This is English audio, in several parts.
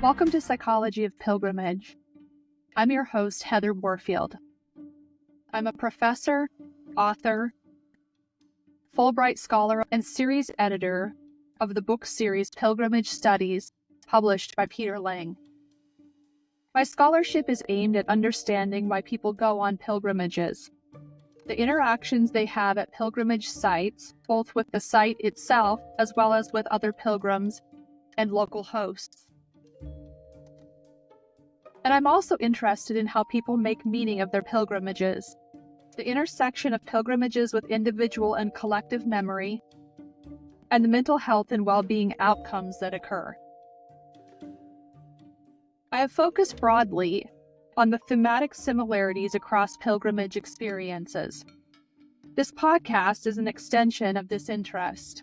Welcome to Psychology of Pilgrimage. I'm your host, Heather Warfield. I'm a professor, author, Fulbright scholar, and series editor of the book series Pilgrimage Studies, published by Peter Lang. My scholarship is aimed at understanding why people go on pilgrimages, the interactions they have at pilgrimage sites, both with the site itself as well as with other pilgrims and local hosts. And I'm also interested in how people make meaning of their pilgrimages, the intersection of pilgrimages with individual and collective memory, and the mental health and well-being outcomes that occur. I have focused broadly on the thematic similarities across pilgrimage experiences. This podcast is an extension of this interest.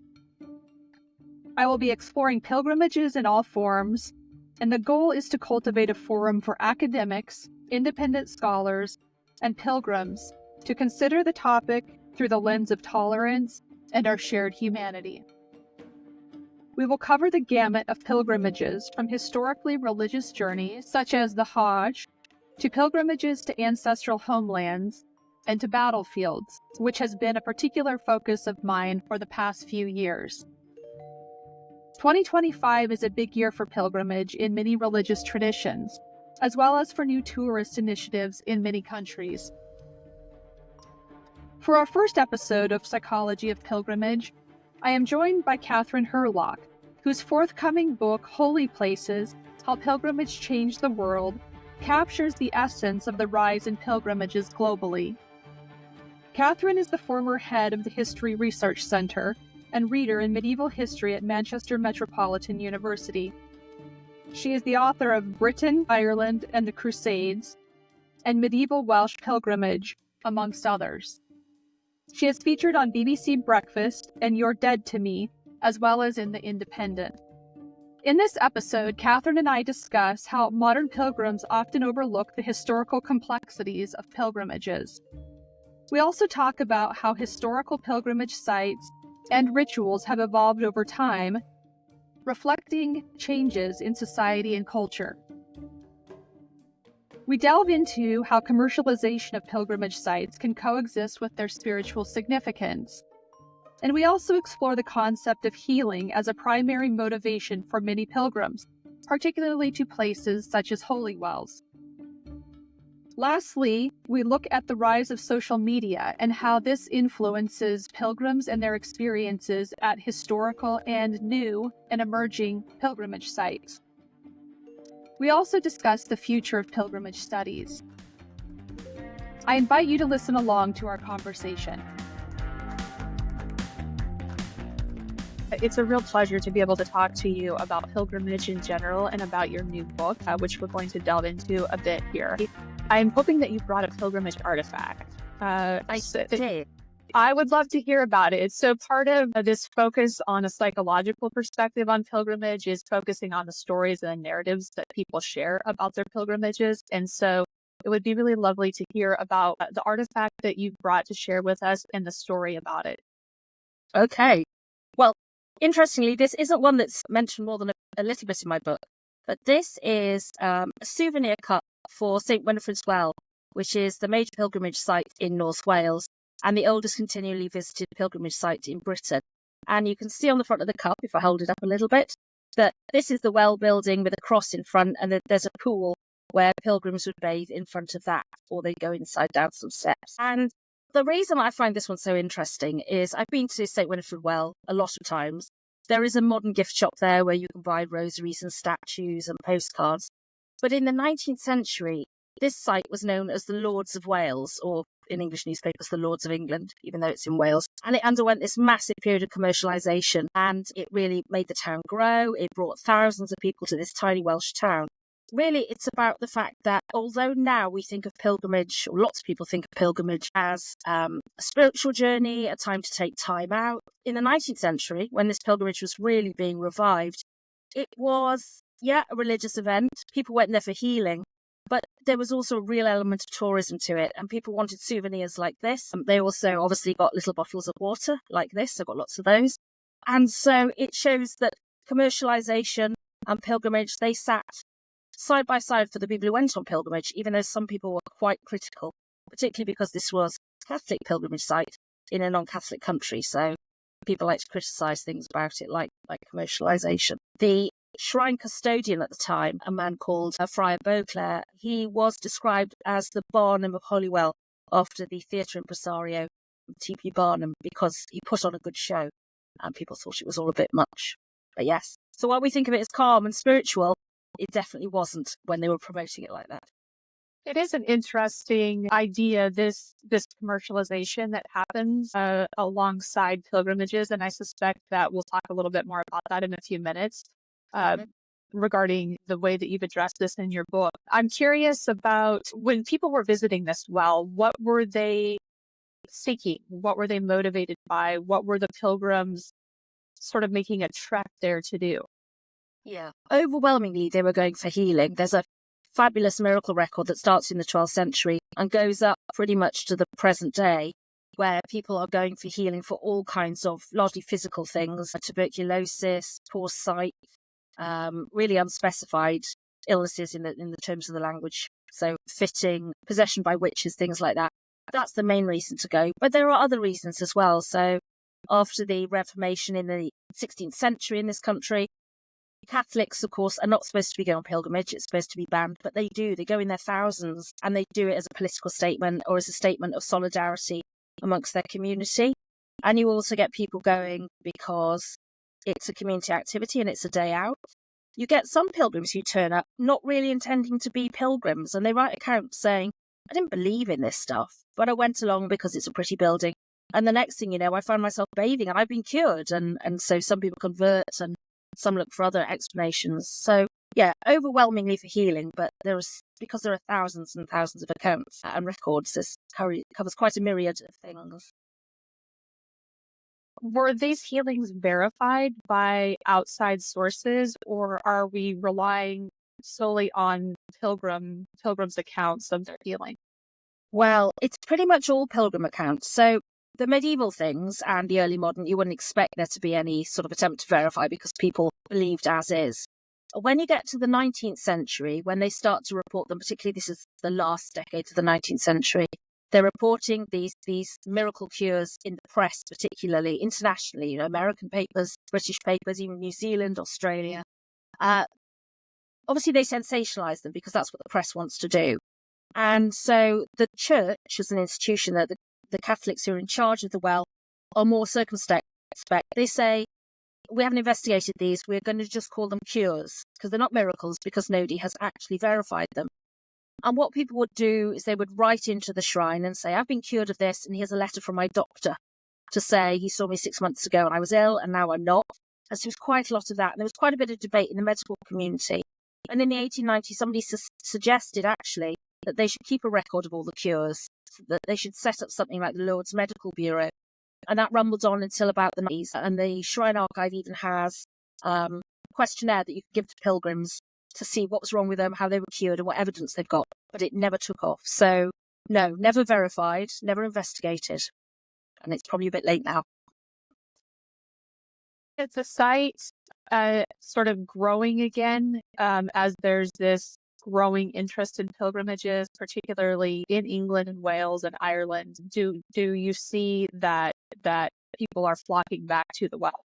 I will be exploring pilgrimages in all forms, and the goal is to cultivate a forum for academics, independent scholars, and pilgrims to consider the topic through the lens of tolerance and our shared humanity. We will cover the gamut of pilgrimages, from historically religious journeys, such as the Hajj, to pilgrimages to ancestral homelands, and to battlefields, which has been a particular focus of mine for the past few years. 2025 is a big year for pilgrimage in many religious traditions, as well as for new tourist initiatives in many countries. For our first episode of Psychology of Pilgrimage, I am joined by Kathryn Hurlock, whose forthcoming book, Holy Places: How Pilgrimage Changed the World, captures the essence of the rise in pilgrimages globally. Kathryn is the former head of the History Research Center and reader in medieval history at Manchester Metropolitan University. She is the author of Britain, Ireland, and the Crusades, and Medieval Welsh Pilgrimage, amongst others. She has featured on BBC Breakfast and You're Dead to Me, as well as in The Independent. In this episode, Kathryn and I discuss how modern pilgrims often overlook the historical complexities of pilgrimages. We also talk about how historical pilgrimage sites and rituals have evolved over time, reflecting changes in society and culture. We delve into how commercialization of pilgrimage sites can coexist with their spiritual significance. And we also explore the concept of healing as a primary motivation for many pilgrims, particularly to places such as holy wells. Lastly, we look at the rise of social media and how this influences pilgrims and their experiences at historical and new and emerging pilgrimage sites. We also discuss the future of pilgrimage studies. I invite you to listen along to our conversation. It's a real pleasure to be able to talk to you about pilgrimage in general and about your new book, which we're going to delve into a bit here. I'm hoping that you brought a pilgrimage artifact. I would love to hear about it. So part of this focus on a psychological perspective on pilgrimage is focusing on the stories and the narratives that people share about their pilgrimages. And so it would be really lovely to hear about the artifact that you brought to share with us and the story about it. Okay. Well, interestingly, this isn't one that's mentioned more than a little bit in my book, but this is a souvenir cup for St. Winifred's Well, which is the major pilgrimage site in North Wales and the oldest continually visited pilgrimage site in Britain. And you can see on the front of the cup, if I hold it up a little bit, that this is the well building with a cross in front, and that there's a pool where pilgrims would bathe in front of that before they go inside down some steps. And the reason I find this one so interesting is I've been to St. Winifred Well a lot of times. There is a modern gift shop there where you can buy rosaries and statues and postcards. But in the 19th century, this site was known as the Lords of Wales, or in English newspapers, the Lords of England, even though it's in Wales. And it underwent this massive period of commercialisation, and it really made the town grow. It brought thousands of people to this tiny Welsh town. Really, it's about the fact that although now we think of pilgrimage, or lots of people think of pilgrimage as a spiritual journey, a time to take time out, in the 19th century, when this pilgrimage was really being revived, it was, a religious event. People went there for healing, but there was also a real element of tourism to it, and people wanted souvenirs like this. They also obviously got little bottles of water like this. I've got lots of those. And so it shows that commercialisation and pilgrimage, they sat side by side for the people who went on pilgrimage, even though some people were quite critical, particularly because this was a Catholic pilgrimage site in a non-Catholic country. So people like to criticise things about it, like commercialization. The shrine custodian at the time, a man called Friar Beauclerc, he was described as the Barnum of Holywell after the theatre impresario T.P. Barnum, because he put on a good show and people thought it was all a bit much. But yes, so while we think of it as calm and spiritual, it definitely wasn't when they were promoting it like that. It is an interesting idea, this commercialization that happens alongside pilgrimages, and I suspect that we'll talk a little bit more about that in a few minutes regarding the way that you've addressed this in your book. I'm curious about when people were visiting this well, what were they seeking? What were they motivated by? What were the pilgrims sort of making a trek there to do? Yeah. Overwhelmingly, they were going for healing. There's a fabulous miracle record that starts in the 12th century and goes up pretty much to the present day, where people are going for healing for all kinds of largely physical things, tuberculosis, poor sight, really unspecified illnesses in the terms of the language. So fitting, possession by witches, things like that. That's the main reason to go. But there are other reasons as well. So after the Reformation in the 16th century in this country, Catholics, of course, are not supposed to be going on pilgrimage. It's supposed to be banned, but they do. They go in their thousands, and they do it as a political statement or as a statement of solidarity amongst their community. And you also get people going because it's a community activity and it's a day out. You get some pilgrims who turn up not really intending to be pilgrims, and they write accounts saying, I didn't believe in this stuff, but I went along because it's a pretty building. And the next thing you know, I found myself bathing and I've been cured. And so some people convert and some look for other explanations. So yeah, overwhelmingly for healing, but because there are thousands and thousands of accounts and records, this covers quite a myriad of things. Were these healings verified by outside sources, or are we relying solely on pilgrims' accounts of their healing? Well, it's pretty much all pilgrim accounts. So the medieval things and the early modern, you wouldn't expect there to be any sort of attempt to verify because people believed as is. When you get to the 19th century, when they start to report them, particularly this is the last decade of the 19th century, they're reporting these miracle cures in the press, particularly internationally, American papers, British papers, even New Zealand, Australia. Obviously, they sensationalize them because that's what the press wants to do. And so the church as an institution, that the Catholics who are in charge of the well are more circumspect. They say, we haven't investigated these, we're going to just call them cures, because they're not miracles, because nobody has actually verified them. And what people would do is they would write into the shrine and say, I've been cured of this, and here's a letter from my doctor to say he saw me 6 months ago and I was ill and now I'm not. And so there was quite a lot of that. And there was quite a bit of debate in the medical community. And in the 1890s, somebody suggested actually that they should keep a record of all the cures, that they should set up something like the Lord's Medical Bureau. And that rumbled on until about the 90s. And the Shrine Archive even has a questionnaire that you can give to pilgrims to see what was wrong with them, how they were cured, and what evidence they've got. But it never took off. So, no, never verified, never investigated. And it's probably a bit late now. It's a site sort of growing again as there's this growing interest in pilgrimages, particularly in England and Wales and Ireland. Do you see that people are flocking back to the well?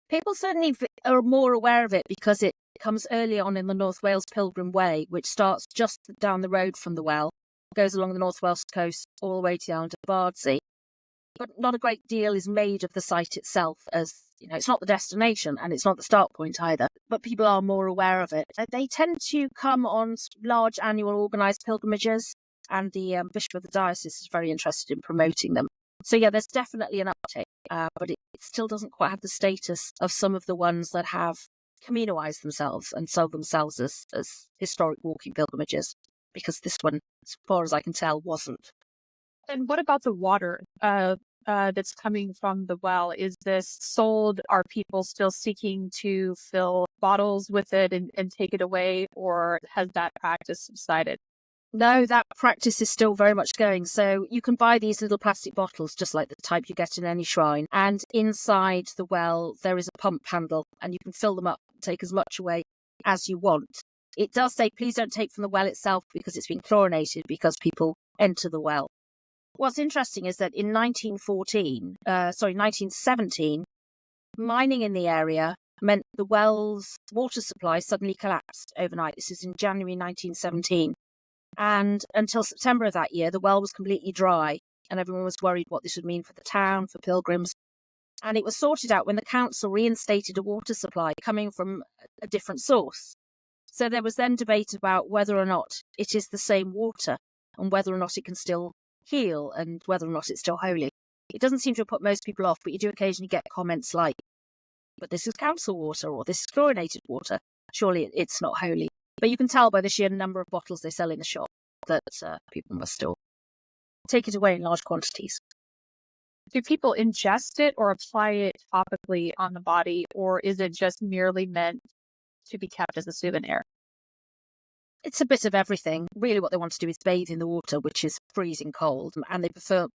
People certainly are more aware of it because it comes early on in the North Wales Pilgrim Way, which starts just down the road from the well, goes along the North Wales coast all the way to the island of Bardsey. But not a great deal is made of the site itself, as it's not the destination and it's not the start point either, but people are more aware of it. They tend to come on large annual organised pilgrimages, and the Bishop of the Diocese is very interested in promoting them. So yeah, there's definitely an uptake, but it still doesn't quite have the status of some of the ones that have Caminoized themselves and sold themselves as historic walking pilgrimages, because this one, as far as I can tell, wasn't. And what about the water that's coming from the well? Is this sold? Are people still seeking to fill bottles with it and take it away, or has that practice subsided? No, that practice is still very much going. So you can buy these little plastic bottles, just like the type you get in any shrine. And inside the well, there is a pump handle, and you can fill them up, take as much away as you want. It does say, please don't take from the well itself because it's been chlorinated because people enter the well. What's interesting is that in 1917, mining in the area meant the well's water supply suddenly collapsed overnight. This is in January 1917. And until September of that year, the well was completely dry, and everyone was worried what this would mean for the town, for pilgrims. And it was sorted out when the council reinstated a water supply coming from a different source. So there was then debate about whether or not it is the same water and whether or not it can still heal and whether or not it's still holy. It doesn't seem to have put most people off, but you do occasionally get comments like, but this is council water or this is chlorinated water. Surely it's not holy. But you can tell by the sheer number of bottles they sell in the shop that people must still take it away in large quantities. Do people ingest it or apply it topically on the body, or is it just merely meant to be kept as a souvenir? It's a bit of everything. Really what they want to do is bathe in the water, which is freezing cold, and they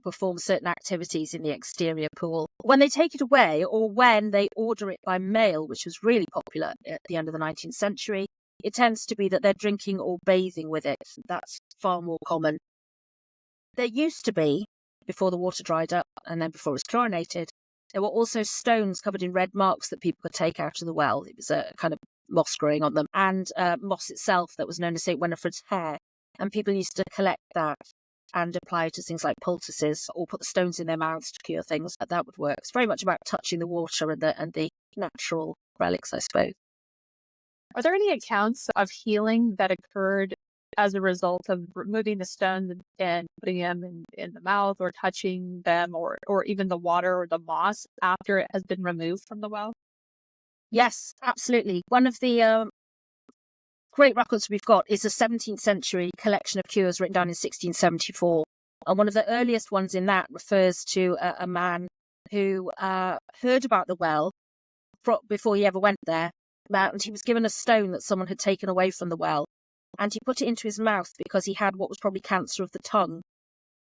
perform certain activities in the exterior pool. When they take it away, or when they order it by mail, which was really popular at the end of the 19th century, it tends to be that they're drinking or bathing with it. That's far more common. There used to be, before the water dried up and then before it was chlorinated, there were also stones covered in red marks that people could take out of the well. It was a kind of moss growing on them, and moss itself that was known as St. Winifred's hair. And people used to collect that and apply it to things like poultices or put the stones in their mouths to cure things. That would work. It's very much about touching the water and the natural relics, I suppose. Are there any accounts of healing that occurred as a result of removing the stones and putting them in the mouth or touching them or even the water or the moss after it has been removed from the well? Yes, absolutely. One of the great records we've got is a 17th century collection of cures written down in 1674. And one of the earliest ones in that refers to a man who heard about the well before he ever went there. And he was given a stone that someone had taken away from the well. And he put it into his mouth because he had what was probably cancer of the tongue.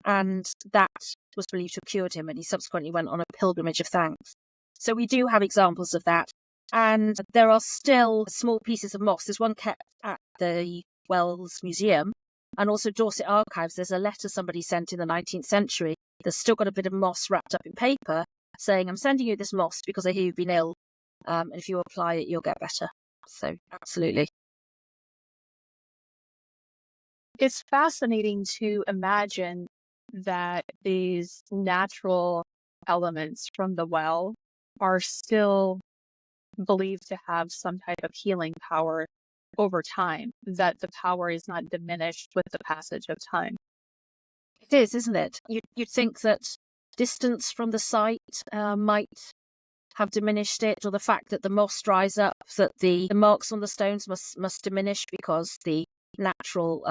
And that was believed to have cured him. And he subsequently went on a pilgrimage of thanks. So we do have examples of that. And there are still small pieces of moss. There's one kept at the Wells Museum and also Dorset Archives. There's a letter somebody sent in the 19th century. There's still got a bit of moss wrapped up in paper saying, I'm sending you this moss because I hear you've been ill. And if you apply it, you'll get better. So absolutely. It's fascinating to imagine that these natural elements from the well are still believed to have some type of healing power over time, that the power is not diminished with the passage of time. It is, isn't it? You'd think that distance from the site might have diminished it, or the fact that the moss dries up, that the marks on the stones must diminish because the natural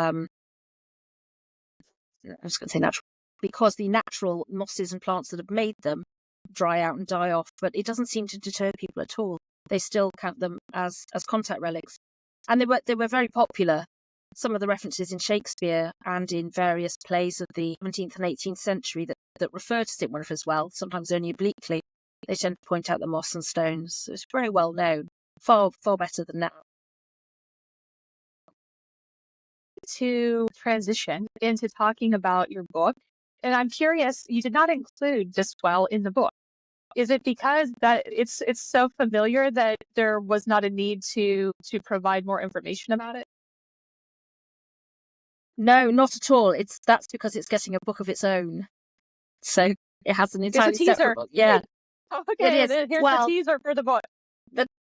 because the natural mosses and plants that have made them dry out and die off, but it doesn't seem to deter people at all. They still count them as contact relics. And they were very popular. Some of the references in Shakespeare and in various plays of the 17th and 18th century that refer to St. Winifred as well, sometimes only obliquely, they tend to point out the moss and stones. So it's very well known, far better than now. To transition into talking about your book, and I'm curious, you did not include this well in the book. Is it because that it's so familiar that there was not a need to provide more information about it? No, not at all. That's because it's getting a book of its own. So it has an entirely separate book. Yeah. Oh, okay, it is. Here's the teaser for the book.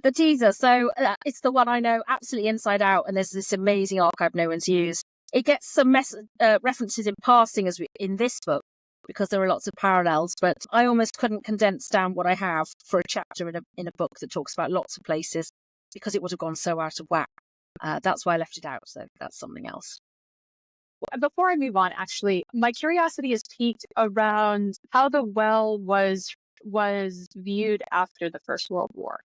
The teaser. So it's the one I know absolutely inside out, and there's this amazing archive no one's used. It gets some references in passing in this book because there are lots of parallels, but I almost couldn't condense down what I have for a chapter in a book that talks about lots of places because it would have gone so out of whack. That's why I left it out. So that's something else. Before I move on, actually, my curiosity is piqued around how the well was viewed after the First World War.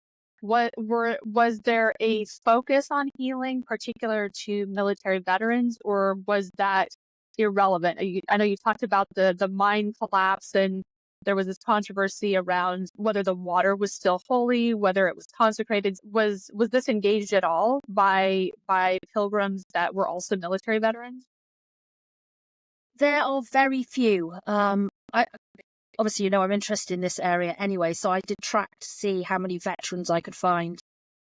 Was there a focus on healing particular to military veterans, or was that irrelevant? I know you talked about the mine collapse and there was this controversy around whether the water was still holy, whether it was consecrated. Was this engaged at all by pilgrims that were also military veterans? There are very few. I obviously, I'm interested in this area anyway, so I did track to see how many veterans I could find.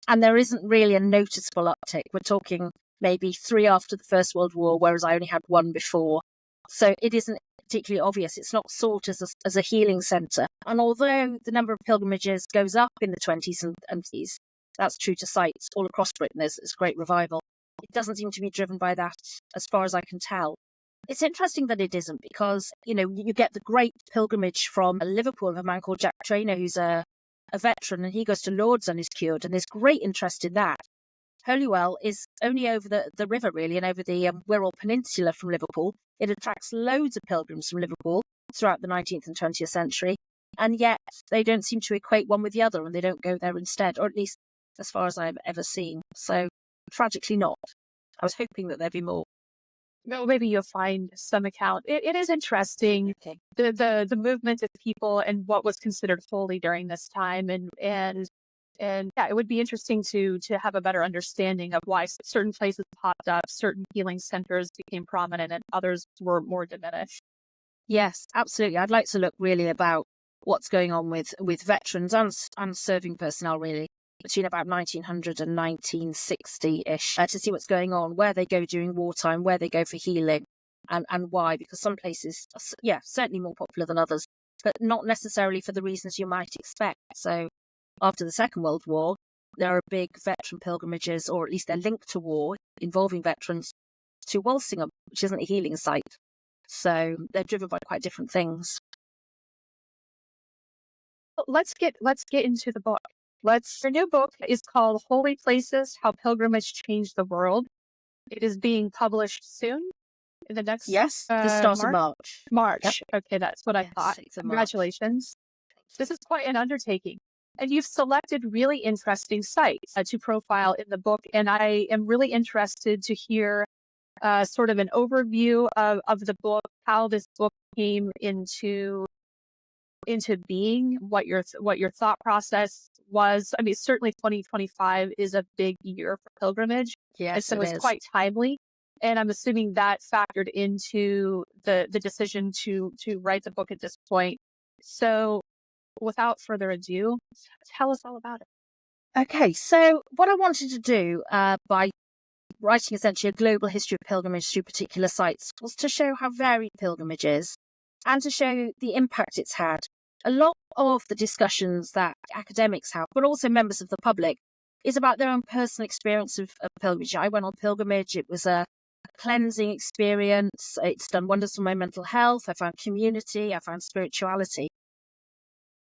And there isn't really a noticeable uptick. We're talking maybe 3 after the First World War, whereas I only had 1 before. So it isn't particularly obvious. It's not sought as a healing centre. And although the number of pilgrimages goes up in the 20s and 30s, that's true to sites all across Britain. There's a great revival. It doesn't seem to be driven by that, as far as I can tell. It's interesting that it isn't, because, you get the great pilgrimage from Liverpool of a man called Jack Trainer, who's a veteran, and he goes to Lourdes and is cured, and there's great interest in that. Holywell is only over the river, really, and over the Wirral Peninsula from Liverpool. It attracts loads of pilgrims from Liverpool throughout the 19th and 20th century, and yet they don't seem to equate one with the other, and they don't go there instead, or at least as far as I've ever seen. So, tragically not. I was hoping that there'd be more. No, maybe you'll find some account. It is interesting, Okay. the movement of people and what was considered holy during this time, and yeah, it would be interesting to have a better understanding of why certain places popped up, certain healing centers became prominent, and others were more diminished. Yes, absolutely. I'd like to look really about what's going on with veterans and serving personnel, really, between about 1900 and 1960-ish, to see what's going on, where they go during wartime, where they go for healing, and why. Because some places are, certainly more popular than others, but not necessarily for the reasons you might expect. So after the Second World War, there are big veteran pilgrimages, or at least they're linked to war, involving veterans, to Walsingham, which isn't a healing site. So they're driven by quite different things. Let's get into the book. Your new book is called Holy Places: How Pilgrimage Changed the World. It is being published soon, in the next The start of March. March. Yep. Okay, that's what I thought. Congratulations. This is quite an undertaking. And you've selected really interesting sites to profile in the book. And I am really interested to hear sort of an overview of the book, how this book came into being, what your thought process was. I mean, certainly 2025 is a big year for pilgrimage. Yes, and so it's quite timely. And I'm assuming that factored into the decision to write the book at this point. So without further ado, tell us all about it. Okay, so what I wanted to do by writing essentially a global history of pilgrimage through particular sites was to show how varied pilgrimage is, and to show the impact it's had. A lot of the discussions that academics have, but also members of the public, is about their own personal experience of pilgrimage. I went on pilgrimage. It was a cleansing experience. It's done wonders for my mental health. I found community. I found spirituality.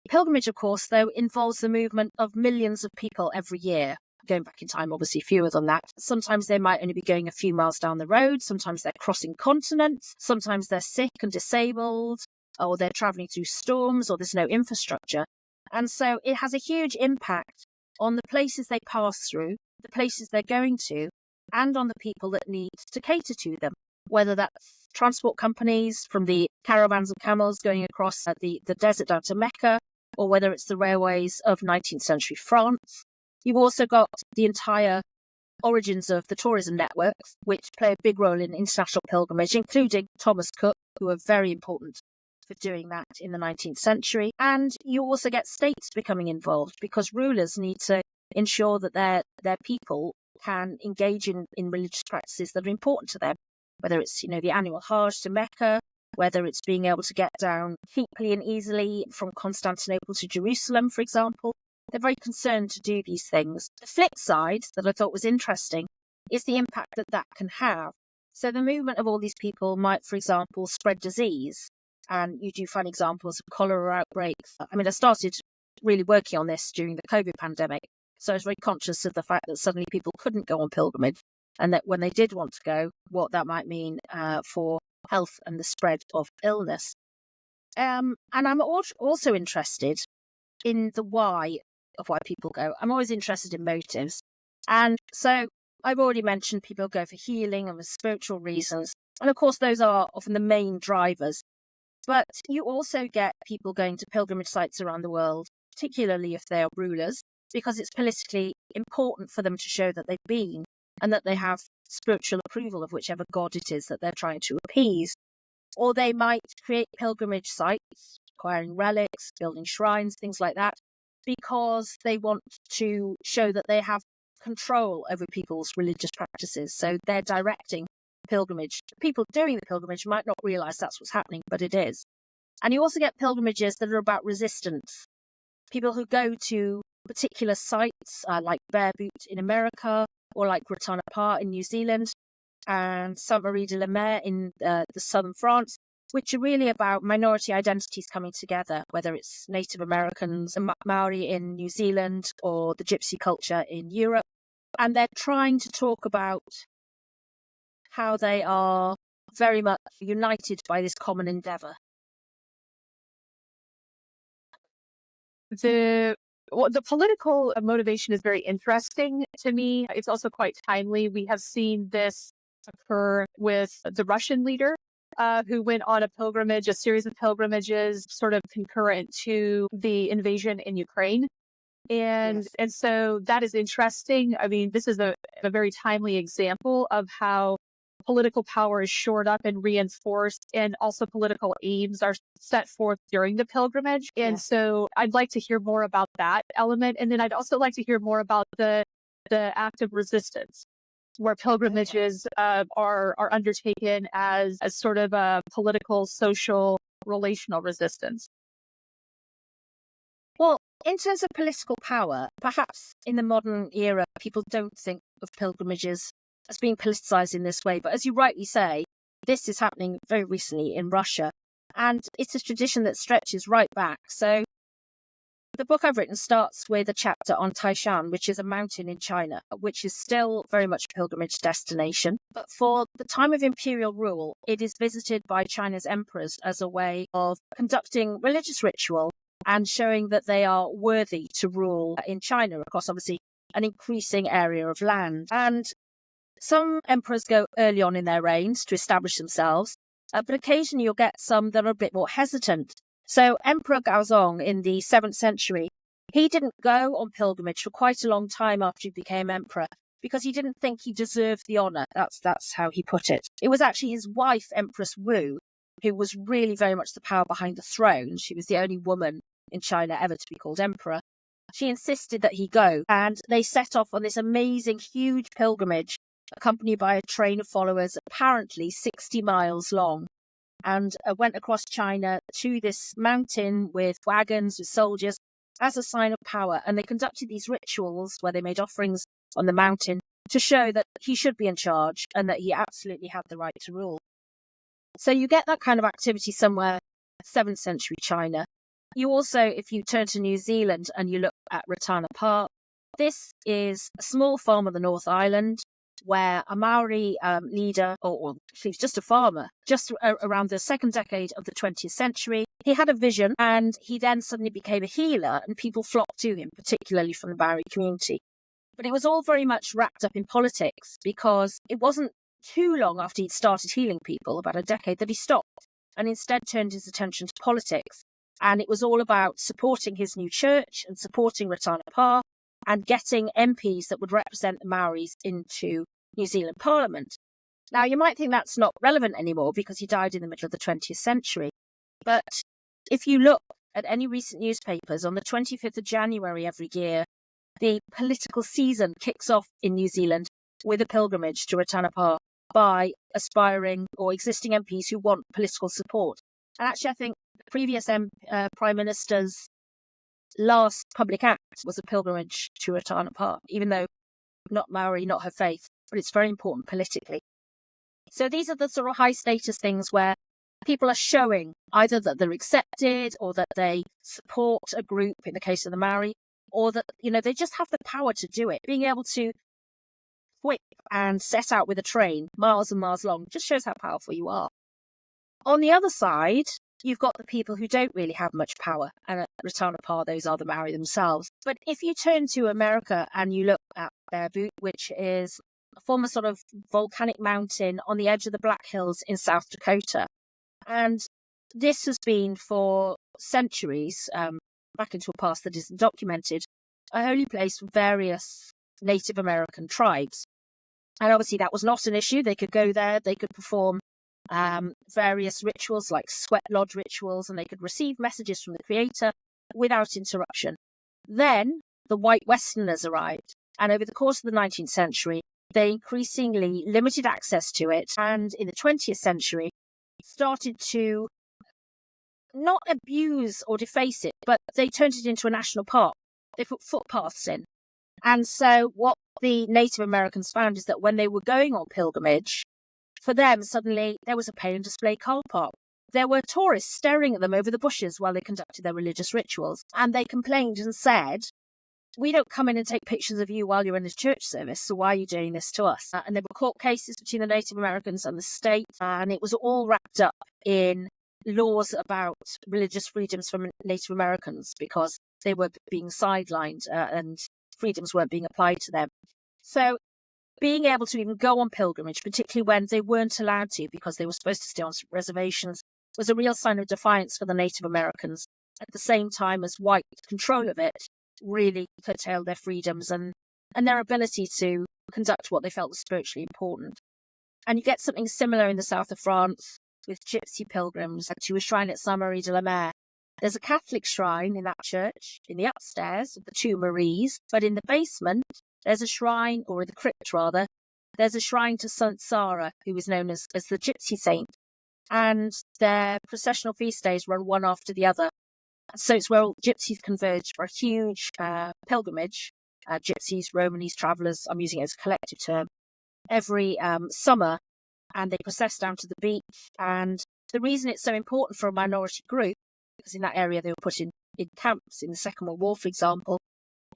Pilgrimage, of course, though, involves the movement of millions of people every year. Going back in time, obviously fewer than that. Sometimes they might only be going a few miles down the road. Sometimes they're crossing continents. Sometimes they're sick and disabled, or they're traveling through storms, or there's no infrastructure. And so it has a huge impact on the places they pass through, the places they're going to, and on the people that need to cater to them, whether that's transport companies from the caravans of camels going across the desert down to Mecca, or whether it's the railways of 19th century France. You've also got the entire origins of the tourism networks, which play a big role in international pilgrimage, including Thomas Cook, who were very important for doing that in the 19th century. And you also get states becoming involved, because rulers need to ensure that their people can engage in religious practices that are important to them, whether it's the annual Hajj to Mecca, whether it's being able to get down cheaply and easily from Constantinople to Jerusalem, for example. They're very concerned to do these things. The flip side that I thought was interesting is the impact that can have. So the movement of all these people might, for example, spread disease. And you do find examples of cholera outbreaks. I mean, I started really working on this during the COVID pandemic. So I was very conscious of the fact that suddenly people couldn't go on pilgrimage, and that when they did want to go, what that might mean for health and the spread of illness. And I'm also interested in the why of why people go. I'm always interested in motives. And so I've already mentioned people go for healing and for spiritual reasons. And of course, those are often the main drivers. But you also get people going to pilgrimage sites around the world, particularly if they are rulers, because it's politically important for them to show that they've been and that they have spiritual approval of whichever god it is that they're trying to appease. Or they might create pilgrimage sites, acquiring relics, building shrines, things like that, because they want to show that they have control over people's religious practices. So they're directing pilgrimage. People doing the pilgrimage might not realize that's what's happening, but it is. And you also get pilgrimages that are about resistance. People who go to particular sites, like Bear Boot in America, or like Ratana Pa in New Zealand, and Sainte Marie de la Mer in the southern France, which are really about minority identities coming together, whether it's Native Americans and Maori in New Zealand or the Gypsy culture in Europe. And they're trying to talk about how they are very much united by this common endeavour. The political motivation is very interesting to me. It's also quite timely. We have seen this occur with the Russian leader who went on a series of pilgrimages, sort of concurrent to the invasion in Ukraine. And so that is interesting. I mean, this is a very timely example of how political power is shored up and reinforced, and also political aims are set forth during the pilgrimage. And so I'd like to hear more about that element. And then I'd also like to hear more about the act of resistance, where pilgrimages are undertaken as sort of a political, social, relational resistance. Well, in terms of political power, perhaps in the modern era, people don't think of pilgrimages as being politicized in this way. But as you rightly say, this is happening very recently in Russia. And it's a tradition that stretches right back. So the book I've written starts with a chapter on Taishan, which is a mountain in China, which is still very much a pilgrimage destination. But for the time of imperial rule, it is visited by China's emperors as a way of conducting religious ritual and showing that they are worthy to rule in China across, obviously, an increasing area of land. And some emperors go early on in their reigns to establish themselves, but occasionally you'll get some that are a bit more hesitant. So Emperor Gaozong in the 7th century, he didn't go on pilgrimage for quite a long time after he became emperor because he didn't think he deserved the honour. That's how he put it. It was actually his wife, Empress Wu, who was really very much the power behind the throne. She was the only woman in China ever to be called emperor. She insisted that he go, and they set off on this amazing, huge pilgrimage accompanied by a train of followers, apparently 60 miles long, and went across China to this mountain with wagons, with soldiers, as a sign of power. And they conducted these rituals where they made offerings on the mountain to show that he should be in charge and that he absolutely had the right to rule. So you get that kind of activity somewhere, 7th century China. You also, if you turn to New Zealand and you look at Ratana Pa, this is a small farm on the North Island where a Maori leader, or he was just a farmer, just around the second decade of the 20th century, he had a vision and he then suddenly became a healer and people flocked to him, particularly from the Maori community. But it was all very much wrapped up in politics because it wasn't too long after he'd started healing people, about a decade, that he stopped and instead turned his attention to politics. And it was all about supporting his new church and supporting Ratana Pa and getting MPs that would represent the Maoris into New Zealand Parliament. Now, you might think that's not relevant anymore because he died in the middle of the 20th century. But if you look at any recent newspapers, on the 25th of January every year, the political season kicks off in New Zealand with a pilgrimage to Ratana Pa by aspiring or existing MPs who want political support. And actually, I think the previous Prime Minister's last public act was a pilgrimage to Ratana Pa, even though not Maori, not her faith, but it's very important politically. So these are the sort of high status things where people are showing either that they're accepted or that they support a group, in the case of the Maori, or that, they just have the power to do it. Being able to whip and set out with a train miles and miles long just shows how powerful you are. On the other side, you've got the people who don't really have much power, and at Ratana Pa, those are the Maori themselves. But if you turn to America and you look at Bear Boot, which is a former sort of volcanic mountain on the edge of the Black Hills in South Dakota, and this has been for centuries, back into a past that isn't documented, a holy place for various Native American tribes. And obviously that was not an issue. They could go there, they could perform various rituals like sweat lodge rituals, and they could receive messages from the Creator without interruption. Then the white Westerners arrived, and over the course of the 19th century, they increasingly limited access to it, and in the 20th century, started to not abuse or deface it, but they turned it into a national park. They put footpaths in. And so what the Native Americans found is that when they were going on pilgrimage, for them, suddenly there was a pay and display car park. There were tourists staring at them over the bushes while they conducted their religious rituals. And they complained and said, we don't come in and take pictures of you while you're in a church service, so why are you doing this to us? And there were court cases between the Native Americans and the state, and it was all wrapped up in laws about religious freedoms from Native Americans because they were being sidelined and freedoms weren't being applied to them. So being able to even go on pilgrimage, particularly when they weren't allowed to because they were supposed to stay on reservations, was a real sign of defiance for the Native Americans, at the same time as white control of it really curtailed their freedoms and their ability to conduct what they felt was spiritually important. And you get something similar in the south of France with gypsy pilgrims to a shrine at Saint-Marie de la Mer. There's a Catholic shrine in that church, in the upstairs of the two Maries, but in the basement, there's a shrine, or in the crypt rather, there's a shrine to Saint Sarah, who is known as the Gypsy Saint. And their processional feast days run one after the other. So it's where all gypsies converge for a huge pilgrimage. Gypsies, Romanese, travellers, I'm using it as a collective term, every summer, and they process down to the beach. And the reason it's so important for a minority group, because in that area they were put in camps in the Second World War, for example,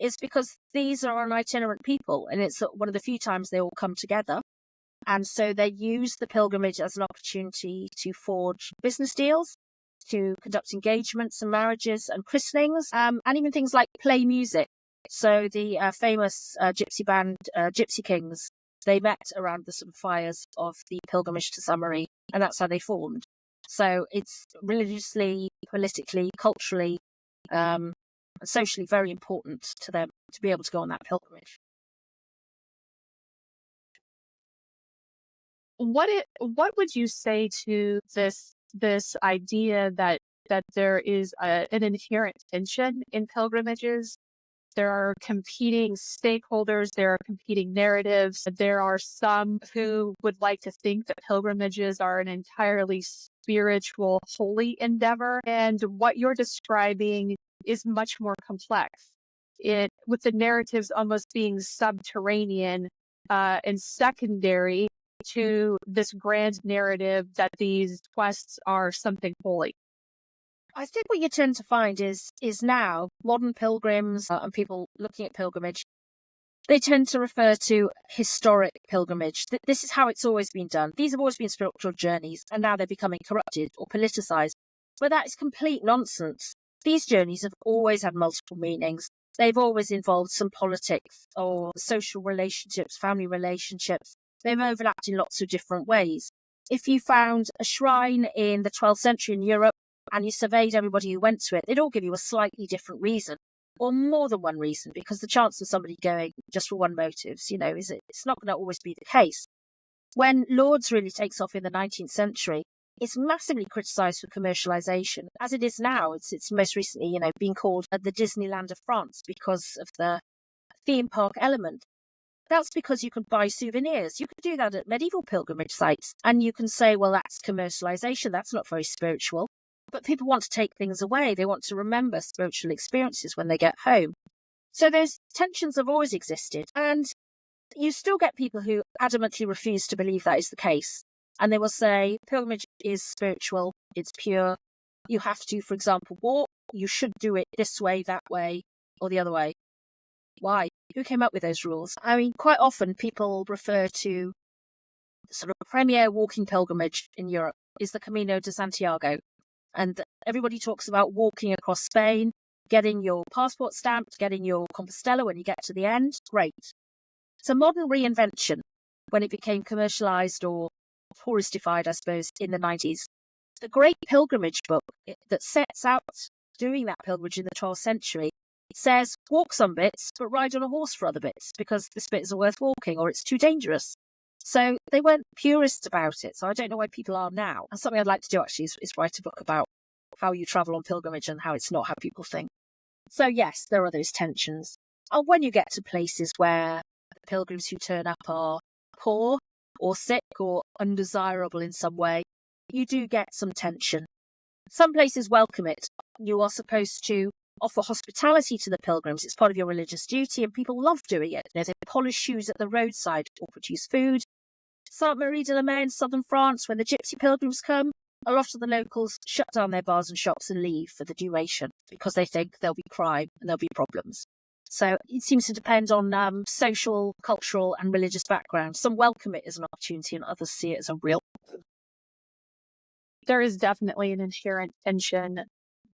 is because these are an itinerant people, and it's one of the few times they all come together. And so they use the pilgrimage as an opportunity to forge business deals, to conduct engagements and marriages and christenings, and even things like play music. So the famous gypsy band, Gypsy Kings, they met around the sort of fires of the pilgrimage to Saint-Marie, and that's how they formed. So it's religiously, politically, culturally, and socially very important to them to be able to go on that pilgrimage. What would you say to this idea that there is an inherent tension in pilgrimages? There are competing stakeholders, there are competing narratives. There are some who would like to think that pilgrimages are an entirely spiritual, holy endeavor. And what you're describing is much more complex. With the narratives almost being subterranean and secondary to this grand narrative that these quests are something holy. I think what you tend to find is now modern pilgrims and people looking at pilgrimage, they tend to refer to historic pilgrimage. This is how it's always been done. These have always been spiritual journeys, and now they're becoming corrupted or politicized. But that is complete nonsense. These journeys have always had multiple meanings. They've always involved some politics or social relationships, family relationships. They've overlapped in lots of different ways. If you found a shrine in the 12th century in Europe and you surveyed everybody who went to it, they'd all give you a slightly different reason, or more than one reason, because the chance of somebody going just for one motive, it's not going to always be the case. When Lourdes really takes off in the 19th century, it's massively criticised for commercialization, as it is now. It's most recently, being called the Disneyland of France because of the theme park element. That's because you can buy souvenirs. You can do that at medieval pilgrimage sites. And you can say, well, that's commercialization. That's not very spiritual. But people want to take things away. They want to remember spiritual experiences when they get home. So those tensions have always existed. And you still get people who adamantly refuse to believe that is the case. And they will say, pilgrimage is spiritual. It's pure. You have to, for example, walk. You should do it this way, that way, or the other way. Why? Who came up with those rules? I mean, quite often people refer to the sort of premier walking pilgrimage in Europe is the Camino de Santiago. And everybody talks about walking across Spain, getting your passport stamped, getting your Compostela when you get to the end. Great. It's a modern reinvention when it became commercialized or touristified, I suppose, in the 90s. the Great Pilgrimage book that sets out doing that pilgrimage in the 12th century, it says walk some bits, but ride on a horse for other bits because this bit isn't worth walking or it's too dangerous. So they weren't purists about it. So I don't know why people are now. And something I'd like to do actually is write a book about how you travel on pilgrimage and how it's not how people think. So yes, there are those tensions. And when you get to places where the pilgrims who turn up are poor or sick or undesirable in some way, you do get some tension. Some places welcome it. You are supposed to offer hospitality to the pilgrims. It's part of your religious duty and people love doing it. They polish shoes at the roadside or produce food. Sainte-Marie-de-la-Mer in southern France, when the gypsy pilgrims come, a lot of the locals shut down their bars and shops and leave for the duration because they think there'll be crime and there'll be problems. So it seems to depend on social, cultural and religious background. Some welcome it as an opportunity and others see it as a real. There is definitely an inherent tension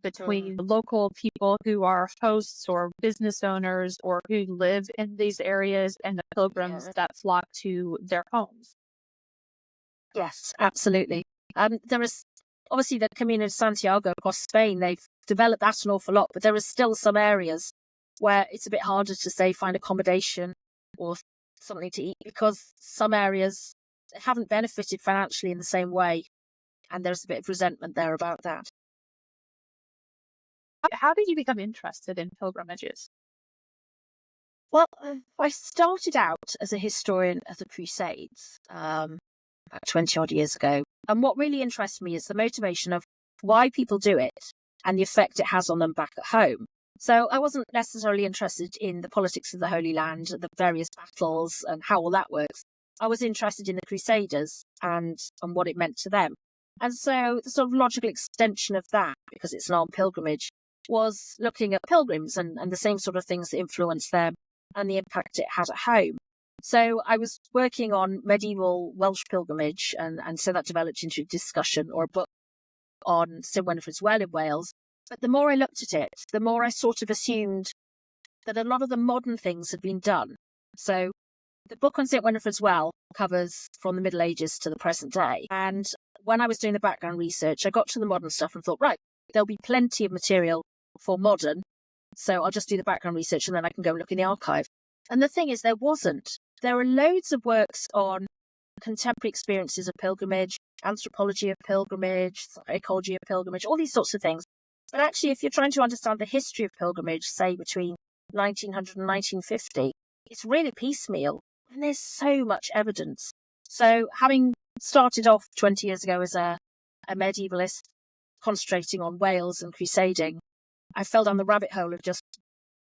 between local people who are hosts or business owners or who live in these areas and the pilgrims that flock to their homes. Yes, absolutely. There is obviously the Camino de Santiago across Spain. They've developed that an awful lot, but there are still some areas where it's a bit harder to say find accommodation or something to eat because some areas haven't benefited financially in the same way. And there's a bit of resentment there about that. How did you become interested in pilgrimages? Well, I started out as a historian of the Crusades about 20 odd years ago. And what really interests me is the motivation of why people do it and the effect it has on them back at home. So I wasn't necessarily interested in the politics of the Holy Land, the various battles and how all that works. I was interested in the Crusaders and what it meant to them. And so the sort of logical extension of that, because it's an armed pilgrimage, was looking at pilgrims and the same sort of things that influenced them and the impact it had at home. So I was working on medieval Welsh pilgrimage, and so that developed into a discussion or a book on St Winifred's Well in Wales. But the more I looked at it, the more I sort of assumed that a lot of the modern things had been done. So the book on St Winifred's Well covers from the Middle Ages to the present day. And when I was doing the background research, I got to the modern stuff and thought, right, there'll be plenty of material for modern. So I'll just do the background research and then I can go and look in the archive. And the thing is, there wasn't. There are loads of works on contemporary experiences of pilgrimage, anthropology of pilgrimage, psychology of pilgrimage, all these sorts of things. But actually, if you're trying to understand the history of pilgrimage, say between 1900 and 1950, it's really piecemeal. And there's so much evidence. So having started off 20 years ago as a medievalist, concentrating on Wales and crusading, I fell down the rabbit hole of just,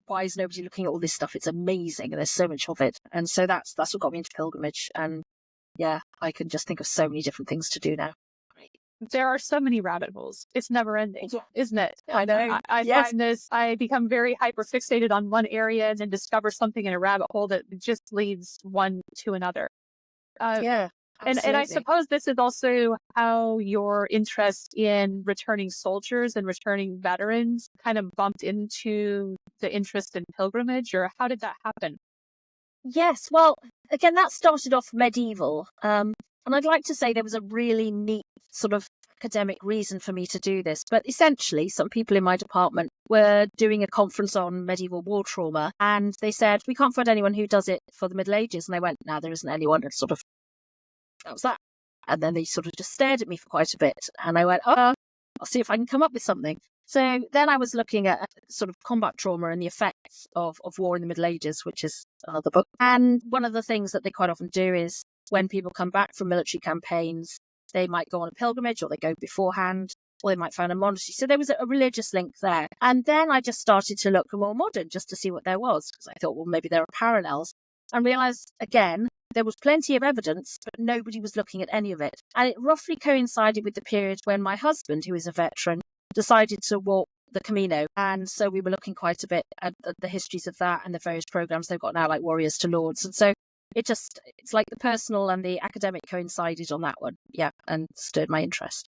why is nobody looking at all this stuff? It's amazing and there's so much of it. And so that's what got me into pilgrimage. And yeah, I can just think of so many different things to do now. There are so many rabbit holes. It's never ending, isn't it? I know. I find this, I become very hyper fixated on one area and then discover something in a rabbit hole that just leads one to another. Yeah. And I suppose this is also how your interest in returning soldiers and returning veterans kind of bumped into the interest in pilgrimage, or how did that happen? Yes, well, again, that started off medieval. And I'd like to say there was a really neat sort of academic reason for me to do this. But essentially, some people in my department were doing a conference on medieval war trauma. And they said, we can't find anyone who does it for the Middle Ages. And they went, no, there isn't anyone. And sort of, that was that. And then they sort of just stared at me for quite a bit. And I went, I'll see if I can come up with something. So then I was looking at sort of combat trauma and the effects of war in the Middle Ages, which is another book. And one of the things that they quite often do is when people come back from military campaigns, they might go on a pilgrimage or they go beforehand, or they might find a monastery. So there was a religious link there. And then I just started to look more modern just to see what there was, because I thought, well, maybe there are parallels, and realized again, there was plenty of evidence, but nobody was looking at any of it. And it roughly coincided with the period when my husband, who is a veteran, decided to walk the Camino. And so we were looking quite a bit at the histories of that and the various programs they've got now, like Warriors to Lords. And so it's like the personal and the academic coincided on that one. Yeah. And stirred my interest.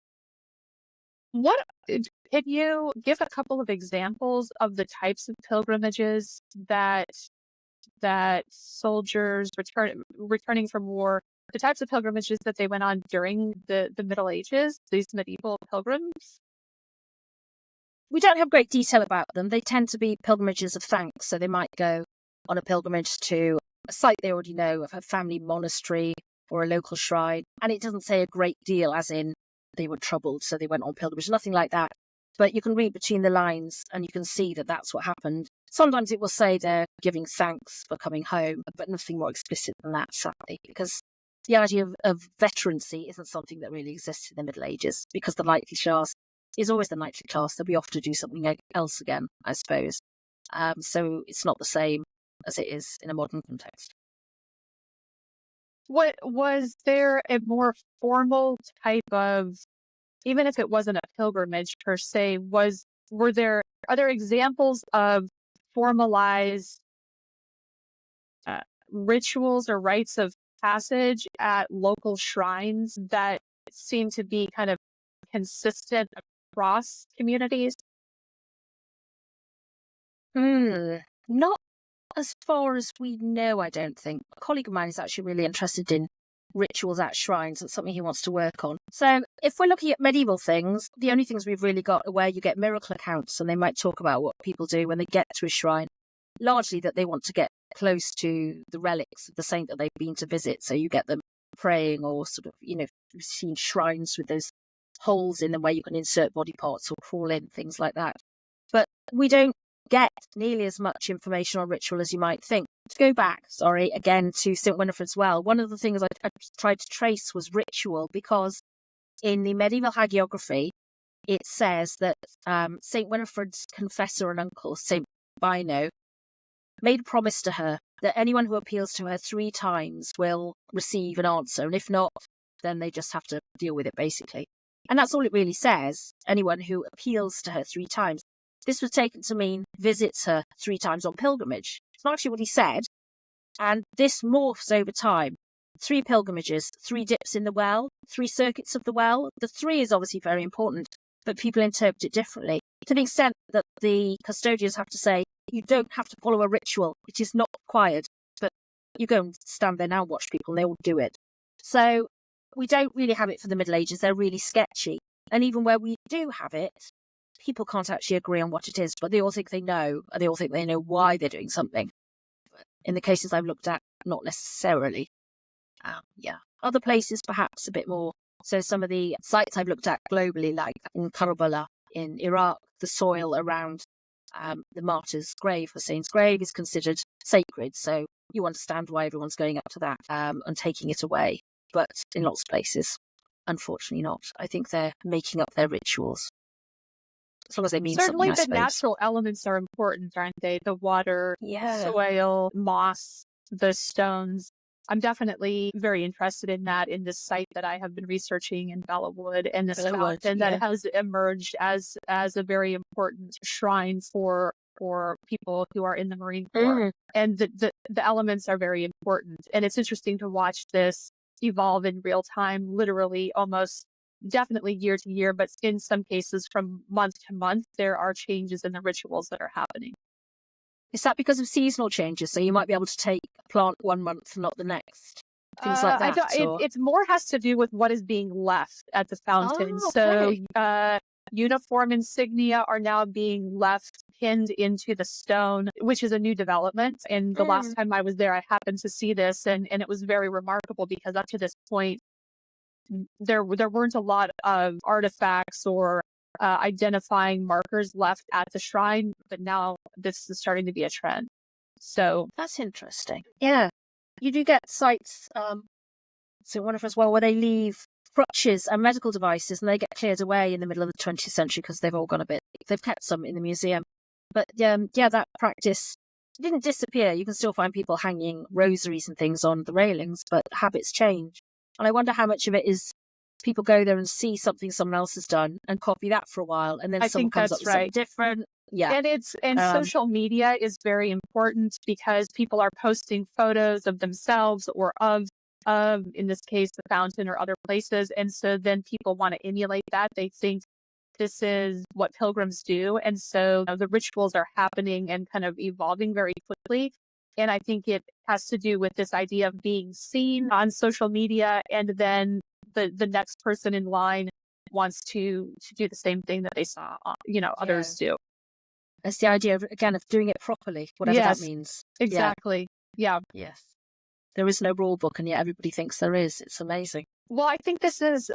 Can you give a couple of examples of the types of pilgrimages that soldiers returning from war the types of pilgrimages that they went on during the Middle Ages, these medieval pilgrims? We don't have great detail about them. They tend to be pilgrimages of thanks. So they might go on a pilgrimage to a site they already know, of a family monastery or a local shrine. And it doesn't say a great deal, as in they were troubled, so they went on pilgrimage, nothing like that. But you can read between the lines and you can see that that's what happened. Sometimes it will say they're giving thanks for coming home, but nothing more explicit than that, sadly, because the idea of veterancy isn't something that really exists in the Middle Ages, because the knightly class is always the knightly class. They'll be off to do something else again, I suppose. So it's not the same as it is in a modern context. What was there a more formal type of, even if it wasn't a pilgrimage per se, are there examples of formalized rituals or rites of passage at local shrines that seem to be kind of consistent across communities? Not as far as we know, I don't think. A colleague of mine is actually really interested in rituals at shrines. It's something he wants to work on. So if we're looking at medieval things, the only things we've really got are where you get miracle accounts, and they might talk about what people do when they get to a shrine, largely that they want to get close to the relics of the saint that they've been to visit. So you get them praying, or sort of, you've seen shrines with those holes in them where you can insert body parts or crawl in, things like that. But we don't get nearly as much information on ritual as you might think. To go back, again to St. Winifred's Well, one of the things I tried to trace was ritual, because in the medieval hagiography, it says that St. Winifred's confessor and uncle, St. Bino, made a promise to her that anyone who appeals to her 3 times will receive an answer, and if not, then they just have to deal with it, basically. And that's all it really says, anyone who appeals to her 3 times. This was taken to mean visits her 3 times on pilgrimage. It's not actually what he said. And this morphs over time. 3 pilgrimages, 3 dips in the well, 3 circuits of the well. The 3 is obviously very important, but people interpret it differently, to the extent that the custodians have to say, you don't have to follow a ritual. It is not required. But you go and stand there now and watch people, and they all do it. So we don't really have it for the Middle Ages. They're really sketchy. And even where we do have it, people can't actually agree on what it is, but they all think they know, and they all think they know why they're doing something. In the cases I've looked at, not necessarily. Other places perhaps a bit more. So some of the sites I've looked at globally, like in Karbala in Iraq, the soil around the martyr's grave, Hussein's grave, is considered sacred. So you understand why everyone's going up to that and taking it away. But in lots of places, unfortunately not. I think they're making up their rituals. As long as they mean Certainly something, I the suppose. natural elements are important, aren't they? The water, Yeah. soil, moss, the stones. I'm definitely very interested in that in this site that I have been researching in Bella Wood, and this fountain that has emerged as a very important shrine for people who are in the Marine Corps. And the elements are very important. And it's interesting to watch this evolve in real time, literally almost definitely year to year, but in some cases from month to month, there are changes in the rituals that are happening. Is that because of seasonal changes? So you might be able to take a plant one month, not the next. Things like that. It's more has to do with what is being left at the fountain. Okay. So uniform insignia are now being left pinned into the stone, which is a new development. And the last time I was there, I happened to see this, and it was very remarkable, because up to this point, there weren't a lot of artifacts or identifying markers left at the shrine, but now this is starting to be a trend. So that's interesting. Yeah, you do get sites. So Winifred as well, where they leave crutches and medical devices, and they get cleared away in the middle of the 20th century because they've all gone a bit. They've kept some in the museum, but that practice didn't disappear. You can still find people hanging rosaries and things on the railings, but habits change. And I wonder how much of it is people go there and see something someone else has done and copy that for a while, and then someone comes up with something different. Yeah. And social media is very important, because people are posting photos of themselves or of in this case the fountain or other places, and so then people want to emulate that. They think this is what pilgrims do, and so the rituals are happening and kind of evolving very quickly. And I think it has to do with this idea of being seen on social media, and then the next person in line wants to do the same thing that they saw, others do. It's the idea of, again, of doing it properly, whatever that Yes, means. exactly. Yeah. Yes. There is no rule book, and yet everybody thinks there is. It's amazing. Well, I think this is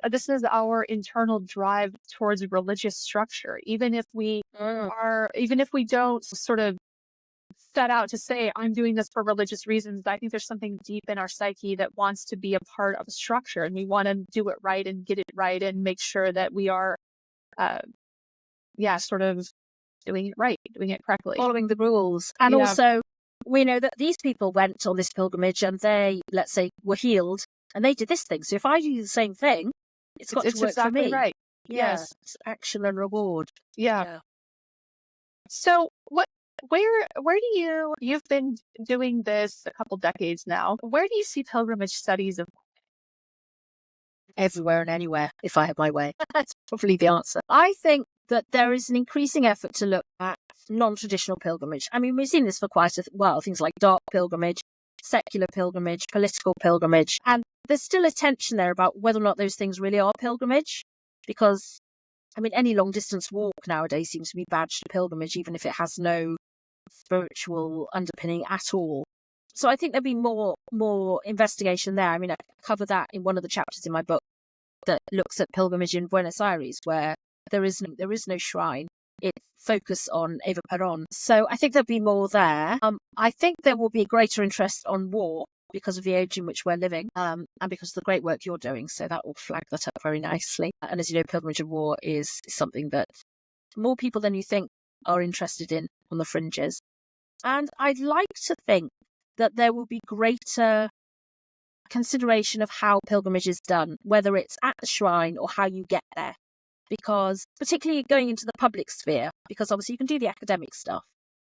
our internal drive towards religious structure. Even if we don't sort of set out to say, I'm doing this for religious reasons, I think there's something deep in our psyche that wants to be a part of a structure, and we want to do it right and get it right and make sure that we are, sort of doing it right, doing it correctly. Following the rules. And also, we know that these people went on this pilgrimage and they, let's say, were healed and they did this thing. So if I do the same thing, it's got to work exactly for me. Right. Yeah, Yes. It's action and reward. Yeah. So where do you've been doing this a couple decades now, where do you see pilgrimage studies of? Everywhere and anywhere, if I have my way. That's probably the answer. I think that there is an increasing effort to look at non-traditional pilgrimage. I mean, we've seen this for quite a while, things like dark pilgrimage, secular pilgrimage, political pilgrimage. And there's still a tension there about whether or not those things really are pilgrimage. Because, I mean, any long-distance walk nowadays seems to be badged a pilgrimage, even if it has no spiritual underpinning at all. So I think there'll be more investigation there. I mean, I cover that in one of the chapters in my book that looks at pilgrimage in Buenos Aires, where there is no shrine. It focuses on Eva Perón. So I think there'll be more there. I think there will be a greater interest on war because of the age in which we're living, and because of the great work you're doing. So that will flag that up very nicely. And as you know, pilgrimage and war is something that more people than you think are interested in on the fringes. And I'd like to think that there will be greater consideration of how pilgrimage is done, whether it's at the shrine or how you get there. Because particularly going into the public sphere, because obviously you can do the academic stuff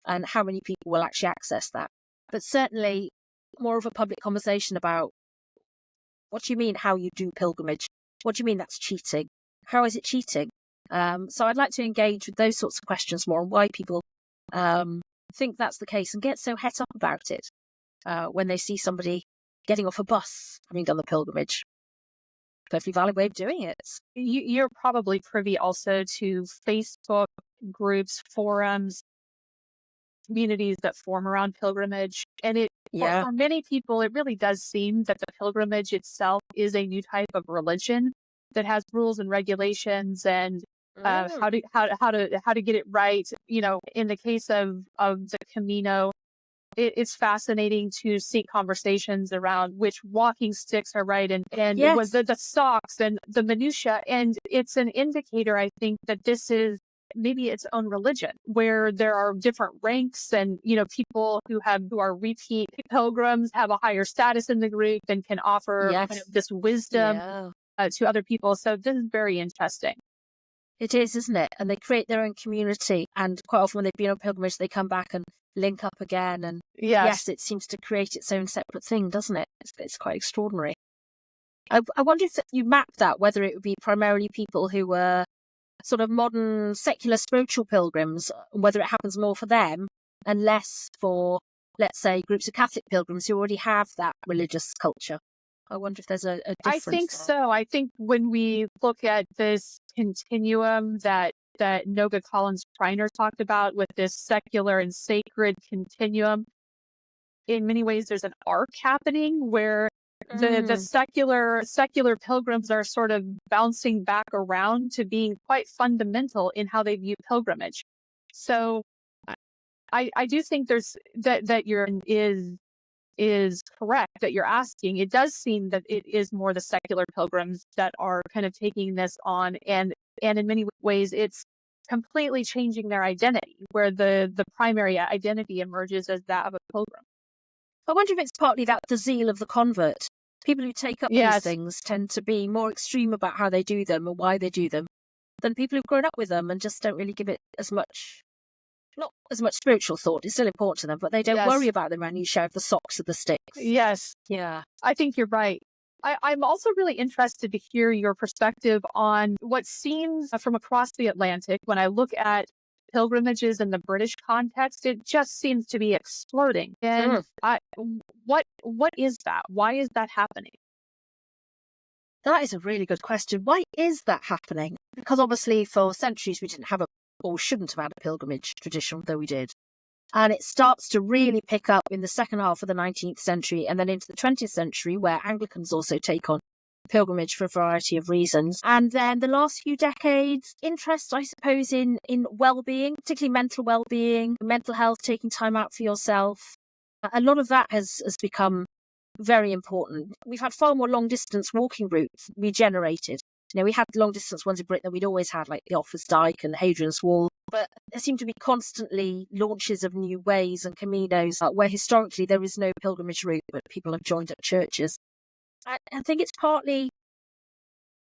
and how many people will actually access that. But certainly more of a public conversation about what do you mean how you do pilgrimage? What do you mean that's cheating? How is it cheating? So I'd like to engage with those sorts of questions more and why people think that's the case and get so het up about it when they see somebody getting off a bus having done the pilgrimage. Perfectly valid way of doing it. You're probably privy also to Facebook groups, forums, communities that form around pilgrimage. And for many people, it really does seem that the pilgrimage itself is a new type of religion that has rules and regulations and how to get it right. You know, in the case of the Camino, it's fascinating to see conversations around which walking sticks are right and was the socks and the minutia. And it's an indicator, I think, that this is maybe its own religion where there are different ranks and, people who are repeat pilgrims have a higher status in the group and can offer kind of this wisdom to other people. So this is very interesting. It is, isn't it? And they create their own community. And quite often when they've been on pilgrimage, they come back and link up again. And yes, it seems to create its own separate thing, doesn't it? It's quite extraordinary. I wonder if you mapped that, whether it would be primarily people who were sort of modern secular spiritual pilgrims, whether it happens more for them and less for, let's say, groups of Catholic pilgrims who already have that religious culture. I wonder if there's a difference. I think so. I think when we look at this continuum that Noga Collins Schreiner talked about with this secular and sacred continuum, in many ways there's an arc happening where the secular pilgrims are sort of bouncing back around to being quite fundamental in how they view pilgrimage. So I do think there's that you're is correct that you're asking. It does seem that it is more the secular pilgrims that are kind of taking this on, and in many ways it's completely changing their identity, where the primary identity emerges as that of a pilgrim. I wonder if it's partly that the zeal of the convert. People who take up these things tend to be more extreme about how they do them and why they do them than people who've grown up with them and just don't really give it as much, not as much spiritual thought. It's still important to them, but they don't worry about the minutiae of the socks or the sticks. Yes. Yeah. I think you're right. I'm also really interested to hear your perspective on what seems from across the Atlantic when I look at pilgrimages in the British context, it just seems to be exploding. And what is that? Why is that happening? That is a really good question. Why is that happening? Because obviously for centuries we didn't have or shouldn't have had a pilgrimage tradition, though we did. And it starts to really pick up in the second half of the 19th century and then into the 20th century, where Anglicans also take on pilgrimage for a variety of reasons. And then the last few decades, interest, I suppose, in well-being, particularly mental well-being, mental health, taking time out for yourself. A lot of that has become very important. We've had far more long-distance walking routes regenerated. We had long-distance ones in Britain that we'd always had, like the Offa's Dyke and Hadrian's Wall. But there seem to be constantly launches of new ways and caminos where historically there is no pilgrimage route, but people have joined up churches. I think it's partly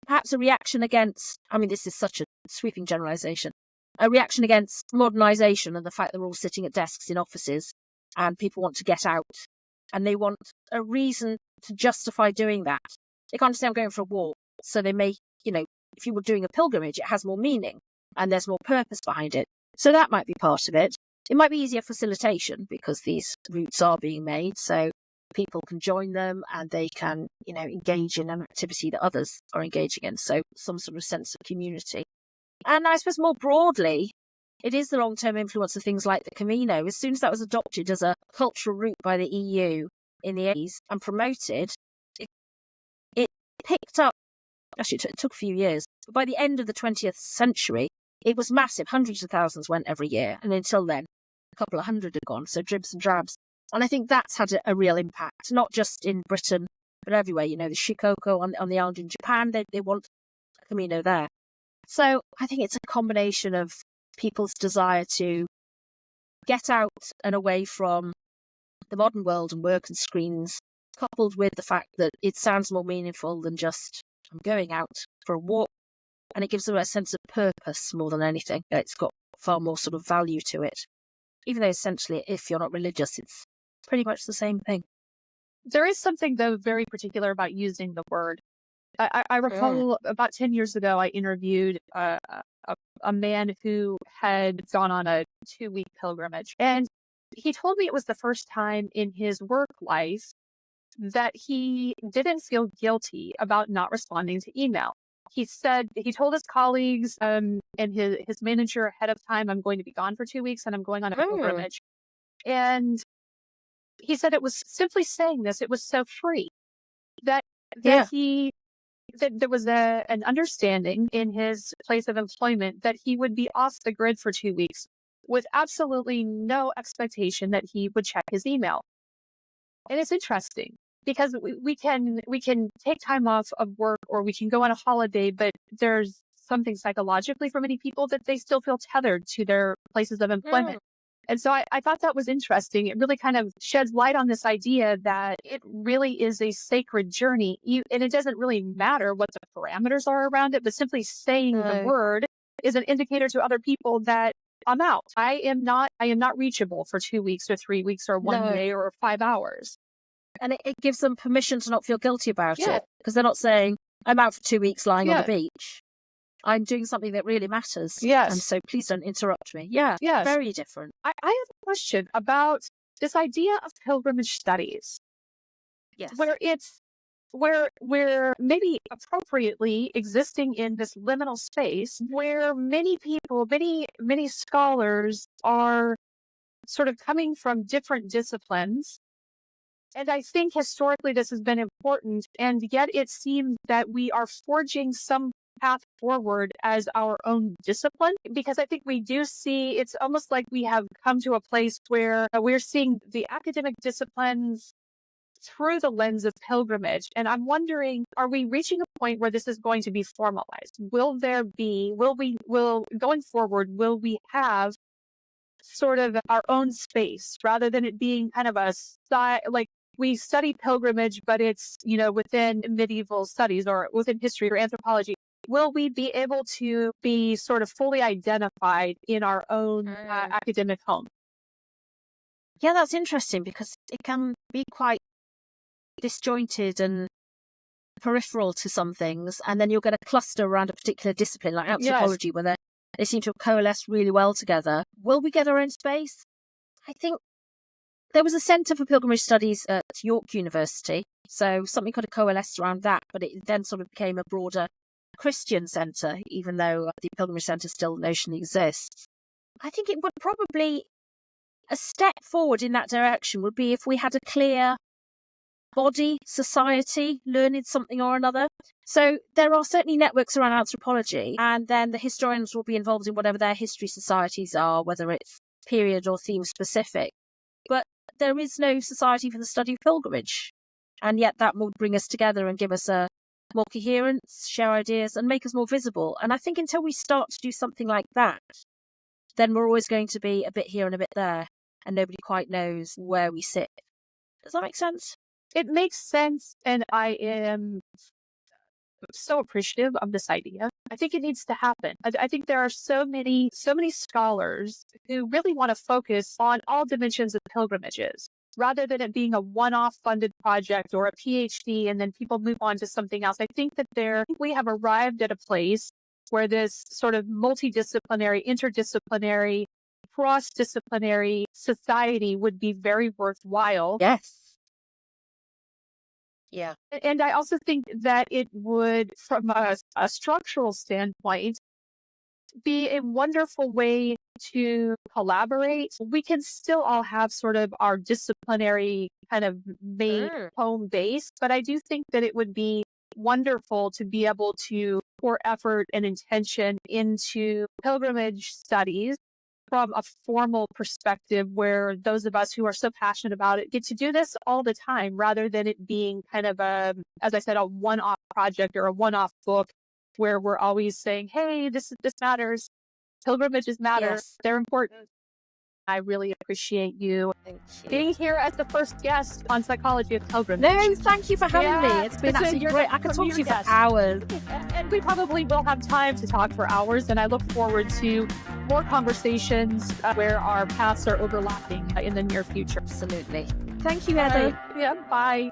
perhaps a reaction against, this is such a sweeping generalisation, a reaction against modernisation and the fact that we're all sitting at desks in offices and people want to get out and they want a reason to justify doing that. They can't say I'm going for a walk, so they may, if you were doing a pilgrimage, it has more meaning and there's more purpose behind it. So that might be part of it. It might be easier facilitation because these routes are being made, so people can join them and they can, engage in an activity that others are engaging in. So some sort of sense of community. And I suppose more broadly, it is the long-term influence of things like the Camino. As soon as that was adopted as a cultural route by the EU in the 80s and promoted, it picked up. Actually, it took a few years. But by the end of the 20th century, it was massive. Hundreds of thousands went every year. And until then, a couple of hundred had gone. So dribs and drabs. And I think that's had a real impact, not just in Britain, but everywhere. The Shikoku on the island in Japan, they want a Camino there. So I think it's a combination of people's desire to get out and away from the modern world and work and screens, coupled with the fact that it sounds more meaningful than just I'm going out for a walk. And it gives them a sense of purpose more than anything. It's got far more sort of value to it. Even though essentially, if you're not religious, it's pretty much the same thing. There is something, though, very particular about using the word. I recall about 10 years ago, I interviewed a man who had gone on a 2-week pilgrimage. And he told me it was the first time in his work life that he didn't feel guilty about not responding to email. He said, he told his colleagues and his manager ahead of time, I'm going to be gone for 2 weeks and I'm going on a pilgrimage. And he said it was simply saying this, it was so free that there was an understanding in his place of employment that he would be off the grid for 2 weeks with absolutely no expectation that he would check his email. And it's interesting because we can take time off of work or we can go on a holiday, but there's something psychologically for many people that they still feel tethered to their places of employment. And so I thought that was interesting. It really kind of sheds light on this idea that it really is a sacred journey. And it doesn't really matter what the parameters are around it, but simply saying the word is an indicator to other people that I'm out. I am not reachable for 2 weeks or 3 weeks or 1 day or 5 hours. And it gives them permission to not feel guilty about it because they're not saying, I'm out for 2 weeks lying on the beach. I'm doing something that really matters. Yes. And so please don't interrupt me. Yeah. Yes. Very different. I have a question about this idea of pilgrimage studies. Yes. Where we're maybe appropriately existing in this liminal space where many people, many scholars are sort of coming from different disciplines. And I think historically this has been important. And yet it seems that we are forging some path forward as our own discipline, because I think we do see it's almost like we have come to a place where we're seeing the academic disciplines through the lens of pilgrimage. And I'm wondering, are we reaching a point where this is going to be formalized? Will going forward, will we have sort of our own space rather than it being kind of a style, like we study pilgrimage, but it's, within medieval studies or within history or anthropology? Will we be able to be sort of fully identified in our own academic home? Yeah, that's interesting because it can be quite disjointed and peripheral to some things. And then you'll get a cluster around a particular discipline like anthropology where They seem to have coalesced really well together. Will we get our own space? I think there was a Centre for Pilgrimage Studies at York University, so something kind of coalesced around that, but it then sort of became a broader Christian centre, even though the Pilgrimage Centre still notionally exists. I think it would probably, a step forward in that direction would be if we had a clear body, society, learning something or another. So there are certainly networks around anthropology, and then the historians will be involved in whatever their history societies are, whether it's period or theme specific. But there is no society for the study of pilgrimage. And yet that would bring us together and give us a more coherence, share ideas, and make us more visible. And I think until we start to do something like that, then we're always going to be a bit here and a bit there, and nobody quite knows where we sit. Does that make sense? It makes sense, and I am so appreciative of this idea. I think it needs to happen. I think there are so many scholars who really want to focus on all dimensions of pilgrimages, rather than it being a one-off funded project or a PhD and then people move on to something else. I think that we have arrived at a place where this sort of multidisciplinary, interdisciplinary, cross-disciplinary society would be very worthwhile. Yes. Yeah. And I also think that it would, from a structural standpoint, be a wonderful way to collaborate. We can still all have sort of our disciplinary kind of main home base, but I do think that it would be wonderful to be able to pour effort and intention into pilgrimage studies from a formal perspective, where those of us who are so passionate about it get to do this all the time, rather than it being kind of as I said, a one-off project or a one-off book where we're always saying, hey, this matters. Pilgrimages matter. Yes. They're important. I really appreciate you being here as the first guest on Psychology of Pilgrimage. No, thank you for having me. It's been absolutely great. I could talk to you for hours. And we probably will have time to talk for hours, and I look forward to more conversations where our paths are overlapping in the near future. Absolutely. Thank you, Heather. Yeah, bye.